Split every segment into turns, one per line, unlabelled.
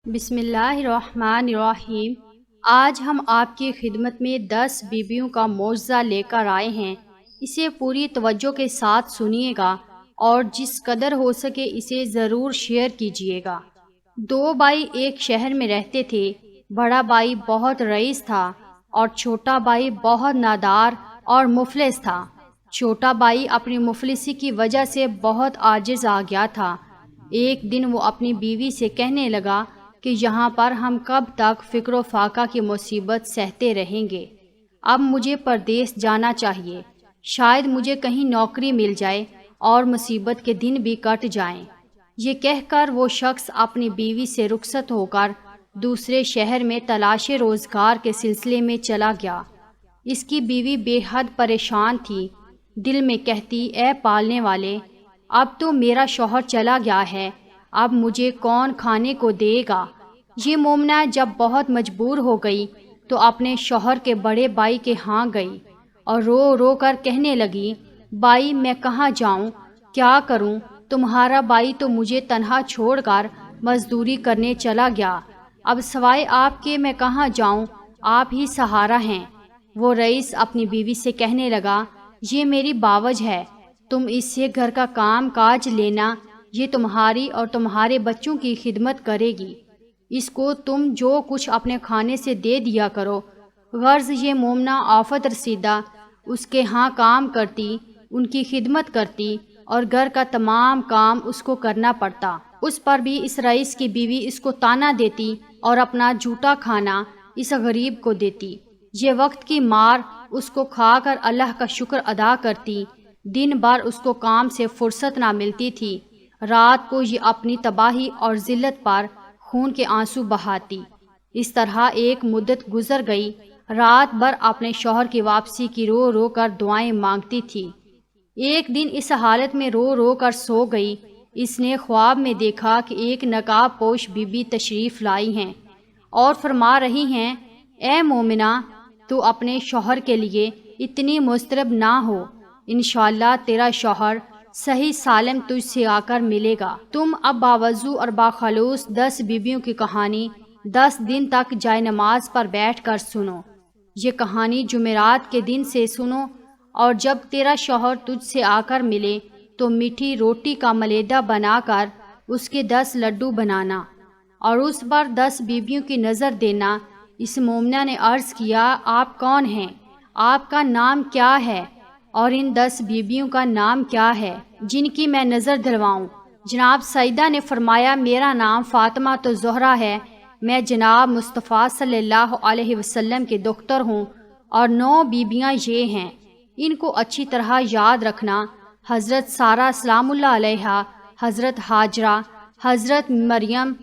بسم اللہ الرحمن الرحیم۔ آج ہم آپ کی خدمت میں 10 بیویوں کا معجزہ لے کر آئے ہیں۔ اسے پوری توجہ کے ساتھ سنیے گا اور جس قدر ہو سکے اسے ضرور شیئر کیجیے گا۔ 2 بھائی ایک شہر میں رہتے تھے۔ بڑا بھائی بہت رئیس تھا اور چھوٹا بھائی بہت نادار اور مفلس تھا۔ چھوٹا بھائی اپنی مفلسی کی وجہ سے بہت عاجز آ گیا تھا۔ ایک دن وہ اپنی بیوی سے کہنے لگا کہ یہاں پر ہم کب تک فکر و فاقہ کی مصیبت سہتے رہیں گے۔ اب مجھے پردیس جانا چاہیے، شاید مجھے کہیں نوکری مل جائے اور مصیبت کے دن بھی کٹ جائیں۔ یہ کہہ کر وہ شخص اپنی بیوی سے رخصت ہو کر دوسرے شہر میں تلاش روزگار کے سلسلے میں چلا گیا۔ اس کی بیوی بے حد پریشان تھی، دل میں کہتی، اے پالنے والے، اب تو میرا شوہر چلا گیا ہے، اب مجھے کون کھانے کو دے گا۔ یہ مومنہ جب بہت مجبور ہو گئی تو اپنے شوہر کے بڑے بھائی کے ہاں گئی اور رو رو کر کہنے لگی، بھائی میں کہاں جاؤں، کیا کروں، تمہارا بھائی تو مجھے تنہا چھوڑ کر مزدوری کرنے چلا گیا، اب سوائے آپ کے میں کہاں جاؤں، آپ ہی سہارا ہیں۔ وہ رئیس اپنی بیوی سے کہنے لگا، یہ میری باوج ہے، تم اس سے گھر کا کام کاج لینا، یہ تمہاری اور تمہارے بچوں کی خدمت کرے گی، اس کو تم جو کچھ اپنے کھانے سے دے دیا کرو۔ غرض یہ مومنہ آفت رسیدہ اس کے ہاں کام کرتی، ان کی خدمت کرتی اور گھر کا تمام کام اس کو کرنا پڑتا۔ اس پر بھی اس رئیس کی بیوی اس کو طعنہ دیتی اور اپنا جھوٹا کھانا اس غریب کو دیتی۔ یہ وقت کی مار اس کو کھا کر اللہ کا شکر ادا کرتی۔ دن بھر اس کو کام سے فرصت نہ ملتی تھی، رات کو یہ اپنی تباہی اور ذلت پر خون کے آنسو بہاتی۔ اس طرح ایک مدت گزر گئی، رات بھر اپنے شوہر کی واپسی کی رو رو کر دعائیں مانگتی تھی۔ ایک دن اس حالت میں رو رو کر سو گئی۔ اس نے خواب میں دیکھا کہ ایک نقاب پوش بی بی تشریف لائی ہیں اور فرما رہی ہیں، اے مومنہ، تو اپنے شوہر کے لیے اتنی مضطرب نہ ہو، انشاءاللہ تیرا شوہر صحیح سالم تجھ سے آ کر ملے گا۔ تم اب باوضو اور باخلوص 10 بیویوں کی کہانی 10 دن تک جائے نماز پر بیٹھ کر سنو۔ یہ کہانی جمعرات کے دن سے سنو اور جب تیرا شوہر تجھ سے آ کر ملے تو میٹھی روٹی کا ملیدہ بنا کر اس کے 10 لڈو بنانا اور اس پر 10 بیویوں کی نظر دینا۔ اس مومنہ نے عرض کیا، آپ کون ہیں، آپ کا نام کیا ہے اور ان 10 بیویوں کا نام کیا ہے جن کی میں نظر دلواؤں؟ جناب سیدہ نے فرمایا، میرا نام فاطمہ تو زہرا ہے، میں جناب مصطفیٰ صلی اللہ علیہ وسلم کے دختر ہوں اور 9 بیویاں یہ ہیں، ان کو اچھی طرح یاد رکھنا، حضرت سارہ سلام اللہ علیہا، حضرت ہاجرہ، حضرت مریم،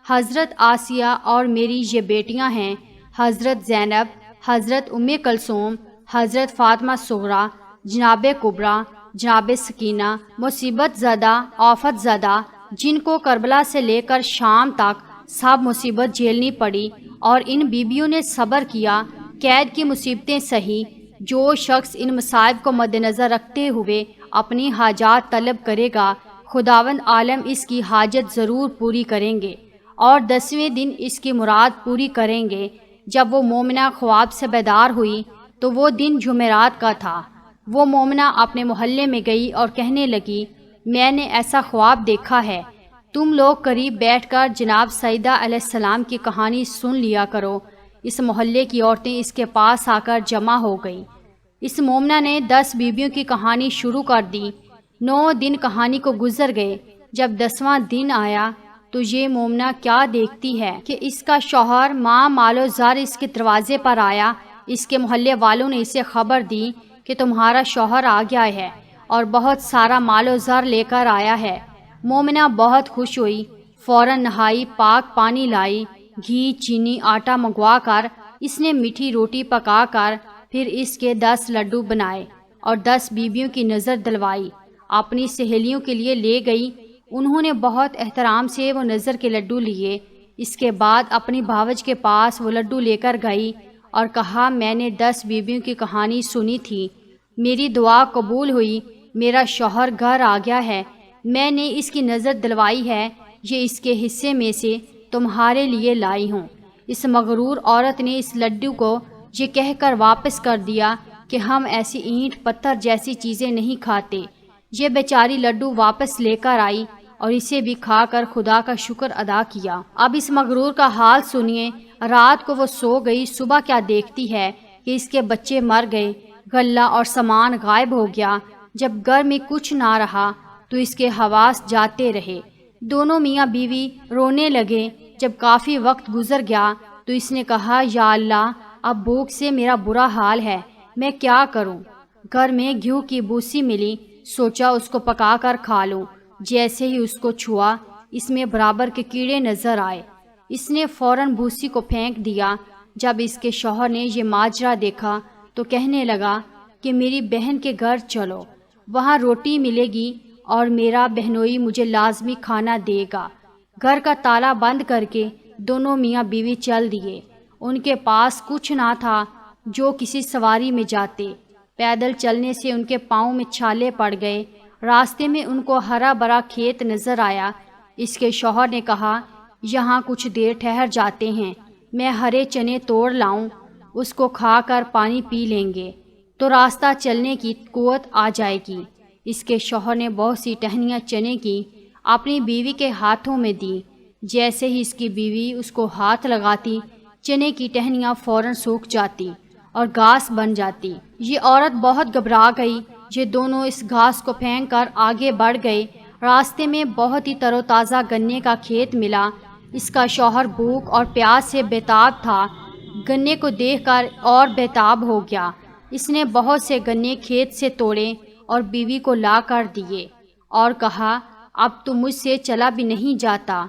حضرت آسیہ اور میری یہ بیٹیاں ہیں، حضرت زینب، حضرت ام کلثوم، حضرت فاطمہ صغریٰ، جناب کبریٰ، جناب سکینہ، مصیبت زدہ، آفت زدہ، جن کو کربلا سے لے کر شام تک سب مصیبت جھیلنی پڑی اور ان بیبیوں نے صبر کیا، قید کی مصیبتیں سہی۔ جو شخص ان مصائب کو مد نظر رکھتے ہوئے اپنی حاجات طلب کرے گا، خداوند عالم اس کی حاجت ضرور پوری کریں گے اور 10ویں دن اس کی مراد پوری کریں گے۔ جب وہ مومنہ خواب سے بیدار ہوئی تو وہ دن جمعرات کا تھا۔ وہ مومنہ اپنے محلے میں گئی اور کہنے لگی، میں نے ایسا خواب دیکھا ہے، تم لوگ قریب بیٹھ کر جناب سیدہ علیہ السلام کی کہانی سن لیا کرو۔ اس محلے کی عورتیں اس کے پاس آ کر جمع ہو گئیں۔ اس مومنہ نے 10 بیویوں کی کہانی شروع کر دی۔ 9 دن کہانی کو گزر گئے۔ جب 10واں دن آیا تو یہ مومنہ کیا دیکھتی ہے کہ اس کا شوہر مال و زر اس کے دروازے پر آیا۔ اس کے محلے والوں نے اسے خبر دی کہ تمہارا شوہر آ گیا ہے اور بہت سارا مال و زر لے کر آیا ہے۔ مومنہ بہت خوش ہوئی، فوراً نہائی، پاک پانی لائی، گھی، چینی، آٹا منگوا کر اس نے میٹھی روٹی پکا کر پھر اس کے 10 لڈو بنائے اور 10 بیویوں کی نظر دلوائی، اپنی سہیلیوں کے لیے لے گئی۔ انہوں نے بہت احترام سے وہ نظر کے لڈو لیے۔ اس کے بعد اپنی بھاوج کے پاس وہ لڈو لے کر گئی اور کہا، میں نے 10 بیویوں کی کہانی سنی تھی، میری دعا قبول ہوئی، میرا شوہر گھر آ گیا ہے، میں نے اس کی نظر دلوائی ہے، یہ اس کے حصے میں سے تمہارے لیے لائی ہوں۔ اس مغرور عورت نے اس لڈو کو یہ کہہ کر واپس کر دیا کہ ہم ایسی اینٹ پتھر جیسی چیزیں نہیں کھاتے۔ یہ بیچاری لڈو واپس لے کر آئی اور اسے بھی کھا کر خدا کا شکر ادا کیا۔ اب اس مغرور کا حال سنیے۔ رات کو وہ سو گئی، صبح کیا دیکھتی ہے کہ اس کے بچے مر گئے، غلہ اور سامان غائب ہو گیا۔ جب گھر میں کچھ نہ رہا تو اس کے حواس جاتے رہے۔ دونوں میاں بیوی رونے لگے۔ جب کافی وقت گزر گیا تو اس نے کہا، یا اللہ، اب بھوک سے میرا برا حال ہے، میں کیا کروں؟ گھر میں گھیو کی بوسی ملی، سوچا اس کو پکا کر کھا لوں۔ جیسے ہی اس کو چھوا، اس میں برابر کے کیڑے نظر آئے۔ اس نے فوراً بوسی کو پھینک دیا۔ جب اس کے شوہر نے یہ ماجرا دیکھا تو کہنے لگا کہ میری بہن کے گھر چلو، وہاں روٹی ملے گی اور میرا بہنوئی مجھے لازمی کھانا دے گا۔ گھر کا تالا بند کر کے دونوں میاں بیوی چل دیے۔ ان کے پاس کچھ نہ تھا جو کسی سواری میں جاتے۔ پیدل چلنے سے ان کے پاؤں میں چھالے پڑ گئے۔ راستے میں ان کو ہرا بھرا کھیت نظر آیا۔ اس کے شوہر نے کہا، یہاں کچھ دیر ٹھہر جاتے ہیں، میں ہرے چنے توڑ لاؤں، اس کو کھا کر پانی پی لیں گے تو راستہ چلنے کی قوت آ جائے گی۔ اس کے شوہر نے بہت سی ٹہنیاں چنے کی اپنی بیوی کے ہاتھوں میں دی۔ جیسے ہی اس کی بیوی اس کو ہاتھ لگاتی، چنے کی ٹہنیاں فوراً سوکھ جاتی اور گھاس بن جاتی۔ یہ عورت بہت گھبرا گئی۔ یہ دونوں اس گھاس کو پھینک کر آگے بڑھ گئے۔ راستے میں بہت ہی تر و تازہ گنے کا کھیت ملا۔ اس کا شوہر بھوک اور پیاس سے بیتاب تھا۔ گنے کو دیکھ کر اور بیتاب ہو گیا۔ اس نے بہت سے گنے کھیت سے توڑے اور بیوی کو لا کر دیے اور کہا، اب تو مجھ سے چلا بھی نہیں جاتا،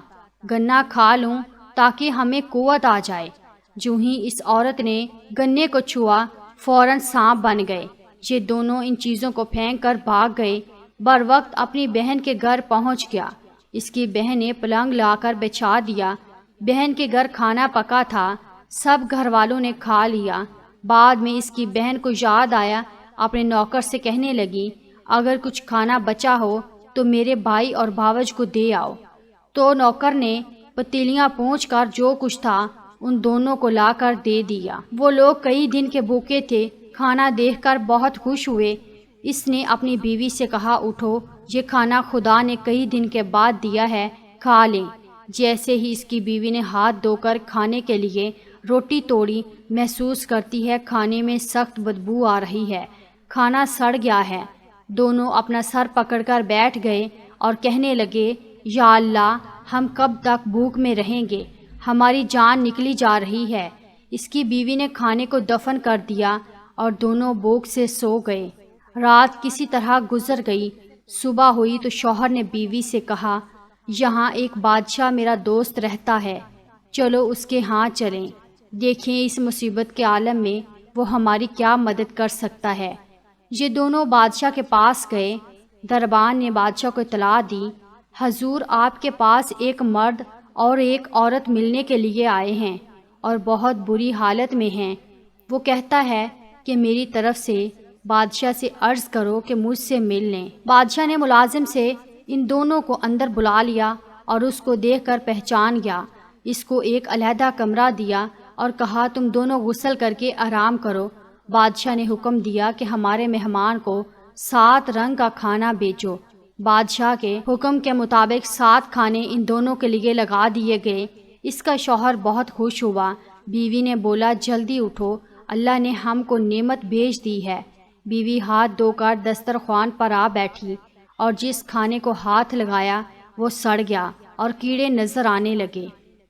گنا کھا لوں تاکہ ہمیں قوت آ جائے۔ جو ہی اس عورت نے گنے کو چھوا، فوراً سانپ بن گئے۔ یہ دونوں ان چیزوں کو پھینک کر بھاگ گئے۔ بروقت اپنی بہن کے گھر پہنچ گیا۔ اس کی بہن نے پلنگ لا کر بچھا دیا۔ بہن کے گھر کھانا پکا تھا، سب گھر والوں نے کھا لیا۔ بعد میں اس کی بہن کو یاد آیا، اپنے نوکر سے کہنے لگی، اگر کچھ کھانا بچا ہو تو میرے بھائی اور بھاوج کو دے آؤ۔ تو نوکر نے پتیلیاں پونچھ کر جو کچھ تھا ان دونوں کو لا کر دے دیا۔ وہ لوگ کئی دن کے بھوکے تھے، کھانا دیکھ کر بہت خوش ہوئے۔ اس نے اپنی بیوی سے کہا، اٹھو، یہ کھانا خدا نے کئی دن کے بعد دیا ہے، کھا لیں۔ جیسے ہی اس کی بیوی نے ہاتھ دھو کر کھانے کے لیے روٹی توڑی، محسوس کرتی ہے کھانے میں سخت بدبو آ رہی ہے، کھانا سڑ گیا ہے۔ دونوں اپنا سر پکڑ کر بیٹھ گئے اور کہنے لگے، یا اللہ، ہم کب تک بھوک میں رہیں گے، ہماری جان نکلی جا رہی ہے۔ اس کی بیوی نے کھانے کو دفن کر دیا اور دونوں بھوک سے سو گئے۔ رات کسی طرح گزر گئی۔ صبح ہوئی تو شوہر نے بیوی سے کہا، یہاں ایک بادشاہ میرا دوست رہتا ہے، چلو اس کے ہاں چلیں، دیکھیں اس مصیبت کے عالم میں وہ ہماری کیا مدد کر سکتا ہے۔ یہ دونوں بادشاہ کے پاس گئے۔ دربان نے بادشاہ کو اطلاع دی، حضور، آپ کے پاس ایک مرد اور ایک عورت ملنے کے لیے آئے ہیں اور بہت بری حالت میں ہیں۔ وہ کہتا ہے کہ میری طرف سے بادشاہ سے عرض کرو کہ مجھ سے مل لیں۔ بادشاہ نے ملازم سے ان دونوں کو اندر بلا لیا اور اس کو دیکھ کر پہچان گیا۔ اس کو ایک علیحدہ کمرہ دیا اور کہا، تم دونوں غسل کر کے آرام کرو۔ بادشاہ نے حکم دیا کہ ہمارے مہمان کو 7 رنگ کا کھانا بیچو۔ بادشاہ کے حکم کے مطابق 7 کھانے ان دونوں کے لیے لگا دیے گئے۔ اس کا شوہر بہت خوش ہوا۔ بیوی نے بولا، جلدی اٹھو، اللہ نے ہم کو نعمت بھیج دی ہے۔ بیوی ہاتھ دھو کر دسترخوان پر آ بیٹھی اور جس کھانے کو ہاتھ لگایا وہ سڑ گیا اور کیڑے نظر آنے لگے۔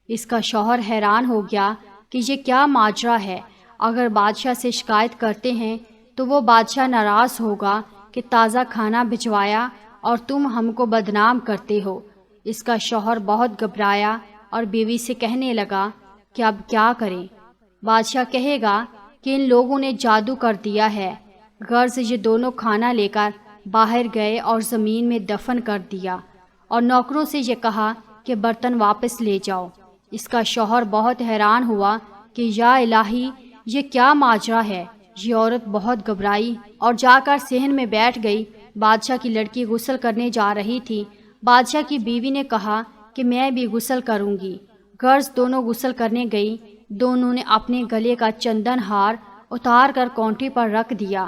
اس کا شوہر حیران ہو گیا کہ یہ کیا ماجرا ہے۔ اگر بادشاہ سے شکایت کرتے ہیں تو وہ بادشاہ ناراض ہوگا کہ تازہ کھانا بھجوایا اور تم ہم کو بدنام کرتے ہو۔ اس کا شوہر بہت گھبرایا اور بیوی سے کہنے لگا کہ اب کیا کریں۔ بادشاہ کہے گا کہ ان لوگوں نے جادو کر دیا ہے۔ غرض یہ دونوں کھانا لے کر باہر گئے اور زمین میں دفن کر دیا اور نوکروں سے یہ کہا کہ برتن واپس لے جاؤ۔ اس کا شوہر بہت حیران ہوا کہ یا الہی، یہ کیا ماجرا ہے۔ یہ عورت بہت گھبرائی اور جا کر صحن میں بیٹھ گئی۔ بادشاہ کی لڑکی غسل کرنے جا رہی تھی۔ بادشاہ کی بیوی نے کہا کہ میں بھی غسل کروں گی۔ غرض دونوں غسل کرنے گئی۔ دونوں نے اپنے گلے کا چندن ہار اتار کر کونٹی پر رکھ دیا۔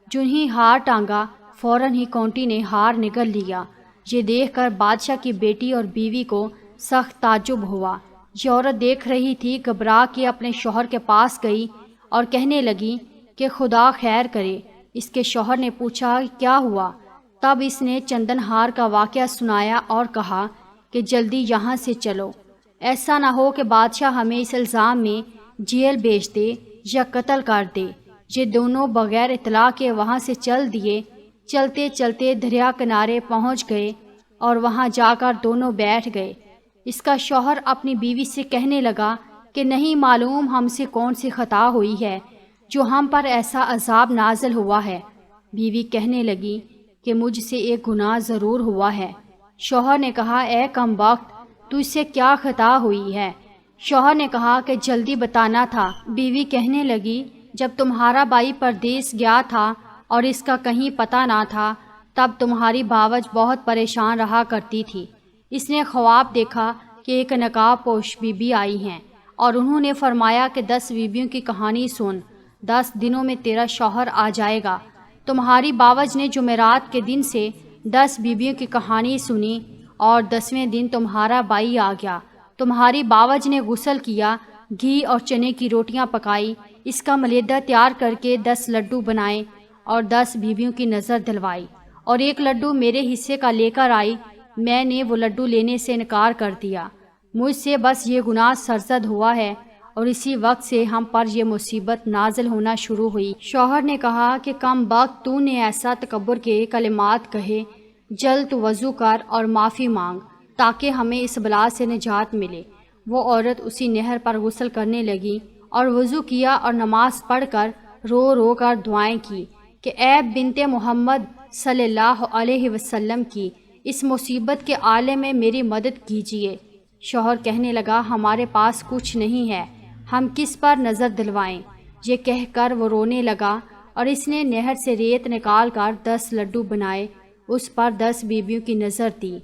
جو ہی ہار ٹانگا فوراً ہی کونٹی نے ہار نگل لیا۔ یہ دیکھ کر بادشاہ کی بیٹی اور بیوی کو سخت تعجب ہوا۔ یہ عورت دیکھ رہی تھی، گھبرا کے اپنے شوہر کے پاس گئی اور کہنے لگی کہ خدا خیر کرے۔ اس کے شوہر نے پوچھا کیا ہوا؟ تب اس نے چندن ہار کا واقعہ سنایا اور کہا کہ جلدی یہاں سے چلو، ایسا نہ ہو کہ بادشاہ ہمیں اس الزام میں جیل بھیج دے یا قتل کر دے۔ یہ دونوں بغیر اطلاع کے وہاں سے چل دیے۔ چلتے چلتے دریا کنارے پہنچ گئے اور وہاں جا کر دونوں بیٹھ گئے۔ اس کا شوہر اپنی بیوی سے کہنے لگا کہ نہیں معلوم ہم سے کون سی خطا ہوئی ہے جو ہم پر ایسا عذاب نازل ہوا ہے۔ بیوی کہنے لگی کہ مجھ سے ایک گناہ ضرور ہوا ہے۔ شوہر نے کہا اے کم بخت، تجھ سے کیا خطا ہوئی ہے؟ شوہر نے کہا کہ جلدی بتانا تھا۔ بیوی کہنے لگی جب تمہارا بھائی پردیس گیا تھا اور اس کا کہیں پتہ نہ تھا، تب تمہاری باوج بہت پریشان رہا کرتی تھی۔ اس نے خواب دیکھا کہ ایک نقاب پوش بی بی آئی ہیں اور انہوں نے فرمایا کہ 10 بیویوں کی کہانی سن، 10 دنوں میں تیرا شوہر آ جائے گا۔ تمہاری باوج نے جمعرات کے دن سے 10 بیویوں کی کہانی سنی اور 10ویں دن تمہارا بھائی آ گیا۔ تمہاری باوج نے غسل کیا، گھی اور چنے کی روٹیاں پکائی، اس کا ملیدہ تیار کر کے 10 لڈو بنائے اور 10 بیویوں کی نظر دلوائی، اور ایک لڈو میرے حصے کا لے کر آئی۔ میں نے وہ لڈو لینے سے انکار کر دیا۔ مجھ سے بس یہ گناہ سرزد ہوا ہے اور اسی وقت سے ہم پر یہ مصیبت نازل ہونا شروع ہوئی۔ شوہر نے کہا کہ کم بخت، تو نے ایسا تکبر کے کلمات کہے، جلد وضو کر اور معافی مانگ تاکہ ہمیں اس بلا سے نجات ملے۔ وہ عورت اسی نہر پر غسل کرنے لگی اور وضو کیا اور نماز پڑھ کر رو رو کر دعائیں کی کہ اے بنت محمد صلی اللہ علیہ وسلم کی اس مصیبت کے عالم میں میری مدد کیجیے۔ شوہر کہنے لگا ہمارے پاس کچھ نہیں ہے، ہم کس پر نظر دلوائیں؟ یہ کہہ کر وہ رونے لگا اور اس نے نہر سے ریت نکال کر 10 لڈو بنائے، اس پر 10 بیویوں کی نظر دی۔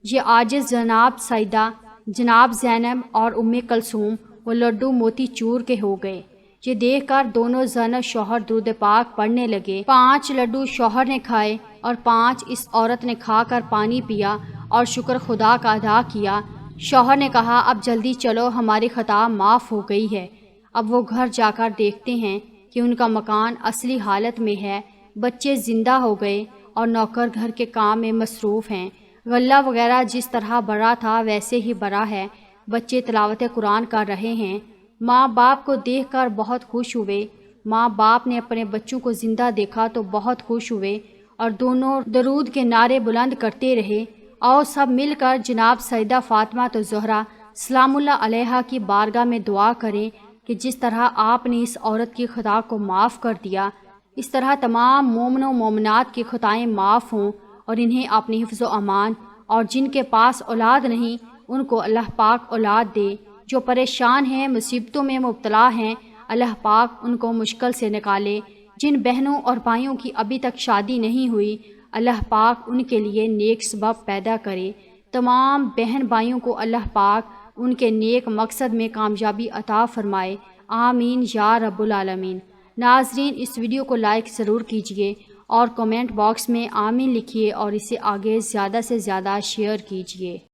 یہ عاجز جناب سیدہ، جناب زینب اور ام کلثوم وہ لڈو موتی چور کے ہو گئے۔ یہ دیکھ کر دونوں زن شوہر درود پاک پڑھنے لگے۔ 5 لڈو شوہر نے کھائے اور 5 اس عورت نے کھا کر پانی پیا اور شکر خدا کا ادا کیا۔ شوہر نے کہا اب جلدی چلو، ہماری خطا معاف ہو گئی ہے۔ اب وہ گھر جا کر دیکھتے ہیں کہ ان کا مکان اصلی حالت میں ہے، بچے زندہ ہو گئے اور نوکر گھر کے کام میں مصروف ہیں۔ غلہ وغیرہ جس طرح بڑا تھا ویسے ہی بڑا ہے، بچے تلاوت قرآن کر رہے ہیں۔ ماں باپ کو دیکھ کر بہت خوش ہوئے۔ ماں باپ نے اپنے بچوں کو زندہ دیکھا تو بہت خوش ہوئے اور دونوں درود کے نعرے بلند کرتے رہے۔ آؤ سب مل کر جناب سیدہ فاطمہ زہرا سلام اللہ علیہا کی بارگاہ میں دعا کریں کہ جس طرح آپ نے اس عورت کی خطا کو معاف کر دیا، اس طرح تمام مومن و مومنات کی خطائیں معاف ہوں اور انہیں اپنی حفظ و امان، اور جن کے پاس اولاد نہیں ان کو اللہ پاک اولاد دے، جو پریشان ہیں، مصیبتوں میں مبتلا ہیں، اللہ پاک ان کو مشکل سے نکالے، جن بہنوں اور بھائیوں کی ابھی تک شادی نہیں ہوئی اللہ پاک ان کے لیے نیک سبب پیدا کرے، تمام بہن بھائیوں کو اللہ پاک ان کے نیک مقصد میں کامیابی عطا فرمائے، آمین یا رب العالمین۔ ناظرین اس ویڈیو کو لائک ضرور کیجئے اور کمنٹ باکس میں آمین لکھیے اور اسے آگے زیادہ سے زیادہ شیئر کیجئے۔